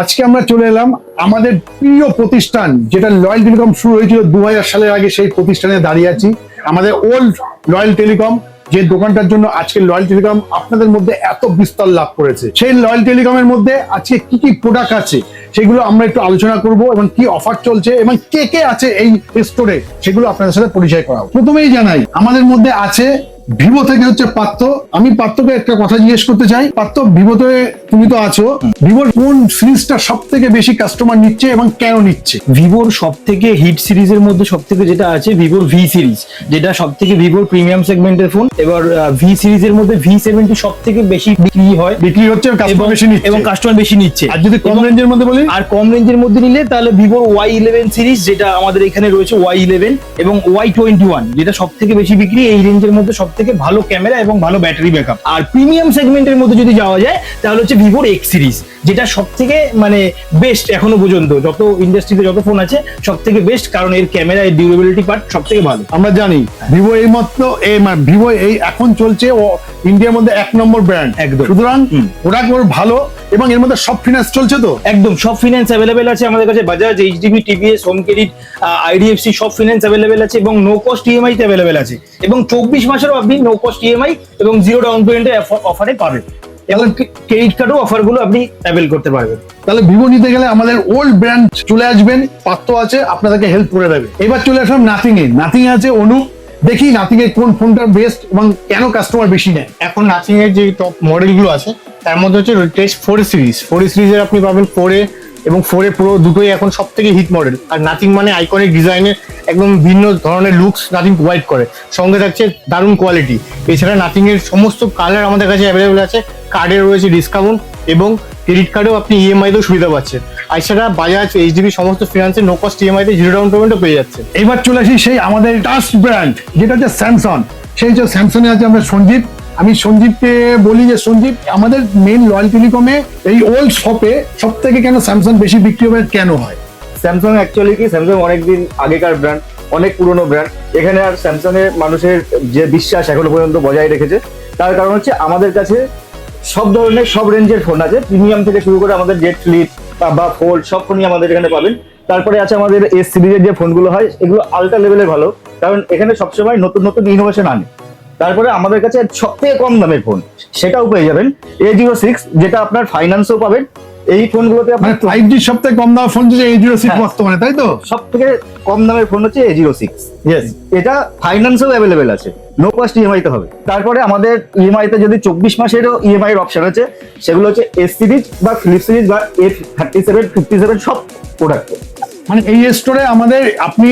আজকে আমরা চলে এলাম আমাদের প্রিয় প্রতিষ্ঠান, যেটা লয়াল টেলিকম শুরু হয়েছিল 2000 সালের আগে, সেই প্রতিষ্ঠানে দাঁড়িয়ে আছি। আমাদের ওল্ড লয়াল টেলিকম, যে দোকানটার জন্য আজকে লয়াল টেলিকম আপনাদের মধ্যে এত বিস্তার লাভ করেছে। সেই লয়াল টেলিকমের মধ্যে আজকে কি কি প্রোডাক্ট আছে সেগুলো আমরা একটু আলোচনা করব, এবং কি অফার চলছে এবং কে কে আছে এই স্টোরে সেগুলো আপনাদের সাথে পরিচয় করাবো। প্রথমেই জানাই আমাদের মধ্যে আছে ভিভো থেকে হচ্ছে পার্থ। আমি পার্থকে একটা কথা জিজ্ঞেস করতে চাই। পার্থ, ভিভোতে তুমি তো আছো, ভিভোর কোন সিরিজটা সব থেকে বেশি কাস্টমার নিচ্ছে এবং কেন নিচ্ছে? ভিভোর সব থেকে হিট সিরিজের মধ্যে সব থেকে যেটা আছে ভিভোর ভি সিরিজ, যেটা সব থেকে ভিভোর প্রিমিয়াম সেগমেন্টের ফোন। এবার ভি সিরিজের মধ্যে V70 সব থেকে বেশি বিক্রি হচ্ছে এবং কাস্টমার বেশি নিচ্ছে। আর যদি কম রেঞ্জের মধ্যে বলি, আর কম রেঞ্জের মধ্যে নিলে তাহলে ভিভোর Y11 সিরিজ, যেটা আমাদের এখানে রয়েছে Y11 এবং Y21, যেটা সব থেকে বেশি বিক্রি এই রেঞ্জের মধ্যে, সব থেকে ভালো ক্যামেরা এবং ভালো ব্যাটারি ব্যাকআপ। আর প্রিমিয়াম সেগমেন্টের মধ্যে যদি যাওয়া যায় তাহলে হচ্ছে ভিভোর X সিরিজ, যেটা সব থেকে মানে বেস্ট এখনো পর্যন্ত যত ইন্ডাস্ট্রিতে যত ফোন আছে সব থেকে বেস্ট, কারণ এর ক্যামেরা, এর ডিউরেবিলিটি পার্ট সব থেকে ভালো। আমরা জানি ভিভো এই মাত্র ভিভো এই এখন চলছে ইন্ডিয়ার মধ্যে 1 নম্বর ব্র্যান্ড একদম। সুতরাং প্রোডাক্ট ওর ভালো, এবং এর মধ্যে সব ফিনান্স চলছে তো একদম সব ফিনান্স অ্যাভেলেবেল আছে আমাদের কাছে। Bajaj, HDB, TVS, home credit, IDFC সব ফিনান্স অ্যাভেলেবেল আছে এবং নো কস্ট ইএমআই তে অ্যাভেলেবেল আছে, এবং 24 মাসেরও আপনি নো কস্ট ইএমআই এবং জিরো ডাউন পেমেন্টে অফারে পাবেন, এবং ক্রেডিট কার্ডও অফারগুলো আপনি অ্যাভেল করতে পারবেন। তাহলে ভিভো নিতে গেলে আমাদের ওল্ড ব্র্যান্ড চলে আসবেন, পার্থ আছে আপনাদেরকে হেল্প করে দেবে। এবার চলে আসলাম নাথিং এ। নাথিং এ আছে অনু। দেখি নাথিং এর কোন ফোনটা বেস্ট এবং কেন কাস্টমার বেশি নেয়। এখন নাথিং এর যে টপ মডেলগুলো আছে তার মধ্যে হচ্ছে টেস্ট 4 সিরিজ। 4 সিরিজের আপনি পাবেন 4A এবং 4A প্রো, দুটোই এখন সব থেকে হিট মডেল। আর নাথিং মানে আইকনিক ডিজাইনের একদম ভিন্ন ধরনের লুকস নাথিং প্রোভাইড করে, সঙ্গে থাকছে দারুণ কোয়ালিটি। এছাড়া নাথিং এর সমস্ত কালার আমাদের কাছে অ্যাভেলেবেল আছে, কার্ডের রয়েছে ডিসকাউন্ট এবং ক্রেডিট কার্ডেও আপনি ইএমআই তেও সুবিধা পাচ্ছেন। এছাড়া বাজাজ, এইচডিবি সমস্ত ফিনান্সের নো কস্ট ইএমআই তে জিরো ডাউন পেমেন্টও পেয়ে যাচ্ছে। এবার চলে আসি সেই আমাদের টাস্ট ব্র্যান্ড, যেটা হচ্ছে স্যামসাং। সেই যে স্যামসাং এ আছে আমরা সঞ্জীব। আমি সঞ্জীবকে বলি যে সঞ্জীব, আমাদের মেইন লয়াল টেলিকমে এই ওল্ড শপে সব থেকে কেন স্যামসাং বেশি বিক্রি হবে, কেন হয়? স্যামসাং অ্যাকচুয়ালি কি, স্যামসাং অনেকদিন আগেকার ব্র্যান্ড, অনেক পুরনো ব্র্যান্ড। এখানে আর স্যামসাং এর মানুষের যে বিশ্বাস এখনো পর্যন্ত বজায় রেখেছে, তার কারণ হচ্ছে আমাদের কাছে সব ধরনের সব রেঞ্জের ফোন আছে, প্রিমিয়াম থেকে শুরু করে আমাদের জেড ফ্লিপ বা ফোল্ড সব ফোনই আমাদের এখানে পাবেন। তারপরে আছে আমাদের এস সিরিজের যে ফোনগুলো হয়, এগুলো আলট্রা লেভেলের ভালো, কারণ এখানে সবসময় নতুন নতুন ইনোভেশন আনে। তারপরে আমাদের কাছে সব থেকে কম দামের ফোন সেটাও পেয়ে যাবেন, A06, যেটা আপনার ফাইন্যান্সও পাবেন। এই ফোনগুলোতে মানে 5G সব থেকে কম দামের ফোন হচ্ছে A06 বর্তমানে, তাই তো? সব থেকে কম দামের ফোন হচ্ছে A06। ইয়েস, এটা ফাইন্যান্সও অ্যাভেলেবেল আছে, নো কস্ট ইএমআই তে হবে। তারপরে আমাদের ইএমআই তে যদি 24 মাসেরও ইএমআই এর অপশন আছে, সেগুলো হচ্ছে এস সিরিজ বা ফ্লিপ সিরিজ বা F37, 57 সব প্রোডাক্ট। মানে এই স্টোরে আমাদের আপনি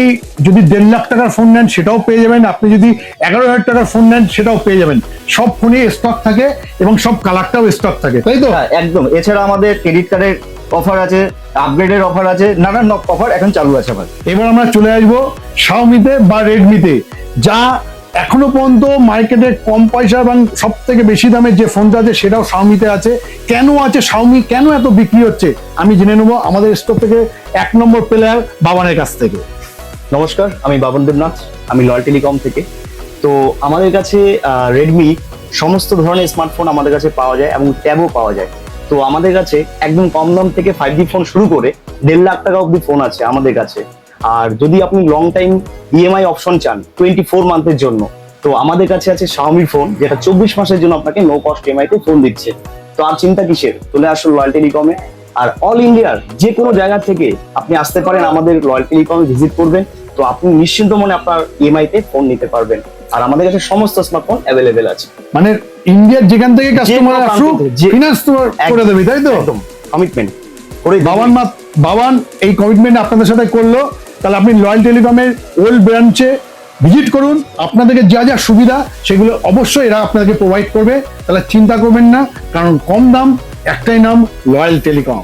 যদি 1.5 লাখ টাকার ফোন নেন সেটাও পেয়ে যাবেন, আপনি যদি 11,000 টাকার ফোন নেন সেটাও পেয়ে যাবেন। সব ফোনে স্টক থাকে এবং সব কালারটাও স্টক থাকে, তাই তো? একদম। এছাড়া আমাদের ক্রেডিট কার্ডের অফার আছে, আপগ্রেডের অফার আছে, নানান অফার এখন চালু আছে আমার। এবার আমরা চলে আসবো শাওমিতে বা রেডমিতে, যা এখনো পর্যন্ত মার্কেটে কম পয়সা এবং সব থেকে বেশি দামের যে ফোনটা আছে সেটাও শাওমিতে আছে। কেন আছে শাওমি, কেন এত বিক্রি হচ্ছে, আমি জেনে নেবো আমাদের স্টোর থেকে 1 নম্বর প্লেয়ার বাবানের কাছ থেকে। নমস্কার, আমি বাবন দেবনাথ, আমি লয়াল টেলিকম থেকে। তো আমাদের কাছে রেডমি সমস্ত ধরনের স্মার্টফোন আমাদের কাছে পাওয়া যায় এবং ট্যাবও পাওয়া যায়। তো আমাদের কাছে একদম কম দাম থেকে 5G ফোন শুরু করে 1.5 লাখ টাকা অবধি ফোন আছে আমাদের কাছে। আর যদি আপনি লং টাইম ইএমআই অপশন চান 24 মান্থের জন্য, তো আমাদের কাছে আছে শাওমির ফোন, যেটা 24 মাসের জন্য আপনাকে নো কস্ট ইএমআই তে ফোন দিচ্ছে। তো আর চিন্তা কিসের, চলে আসুন লয়াল টেলিকমে। আর অল ইন্ডিয়ার যে কোনো জায়গা থেকে আপনি আসতে পারেন, আমাদের লয়াল টেলিকমে ভিজিট করবেন, তো আপনি নিশ্চিন্ত মনে আপনার ইএমআই তে ফোন নিতে পারবেন। আর আমাদের কাছে সমস্ত স্মার্টফোন অ্যাভেলেবেল আছে, মানে ইন্ডিয়ার যেখান থেকে কাস্টমার আসুক ফিনান্স করে দেবে, তাই তো? একদম কমিটমেন্ট করে বাবান এই কমিটমেন্ট আপনাদের সাথে করলো। তাহলে আপনি লয়াল টেলিকমের ওল্ড ব্রাঞ্চে ভিজিট করুন, আপনাদেরকে যা যা সুবিধা সেগুলো অবশ্যই এরা আপনাদেরকে প্রোভাইড করবে। তাহলে চিন্তা করবেন না, কারণ কম দাম, একটাই নাম লয়াল টেলিকম।